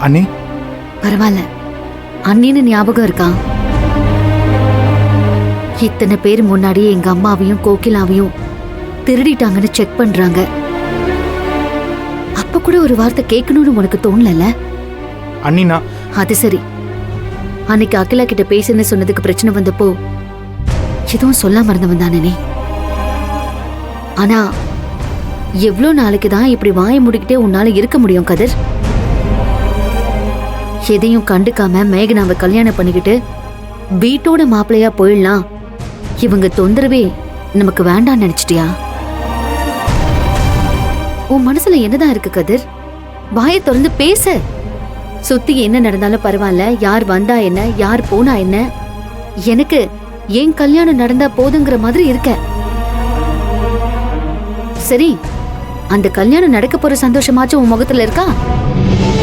அண்ணி பரவாயில்ல, அண்ணின்னு ஞாபகம் இருக்கா? இத்தனை பேர் முன்னாடி எங்க அம்மாவையும் கோகிலாவையும் திருடிட்டாங்கன்னு செக் பண்றாங்க. அப்ப கூட ஒரு வார்த்தை கேட்கணும்னு உனக்கு தோணல? அண்ணினா அது சரி, அன்னைக்கு அகிலா கிட்ட பேசுன்னு சொன்னதுக்கு பிரச்சனை வந்தப்போ எதுவும் சொல்லாம இருந்தவன் தானே நீ. ஆனா எவ்வளவு நாளைக்கு தான் இப்படி வாயை முடிக்கிட்டே உன்னால இருக்க முடியும் கதிர்? எதையும் கண்டுக்காம மேகனாவை கல்யாணம் பண்ணிக்கிட்டு வீட்டோட மாப்பிள்ளையா போயிடலாம், இவங்க தொந்தரவே நமக்கு வேண்டான்னு நினைச்சிட்டியா? உன் மனசுல என்னதான் இருக்கு கதிர்? வாயை திறந்து பேச. சுத்தி என்ன நடந்தாலும் பரவாயில்ல, யார் வந்தா என்ன, யார் போனா என்ன, எனக்கு ஏன் கல்யாணம் நடந்தா போதுங்கிற மாதிரி இருக்க. சரி, அந்த கல்யாணம் நடக்க போற சந்தோஷமாச்சும் உன் முகத்துல இருக்கா?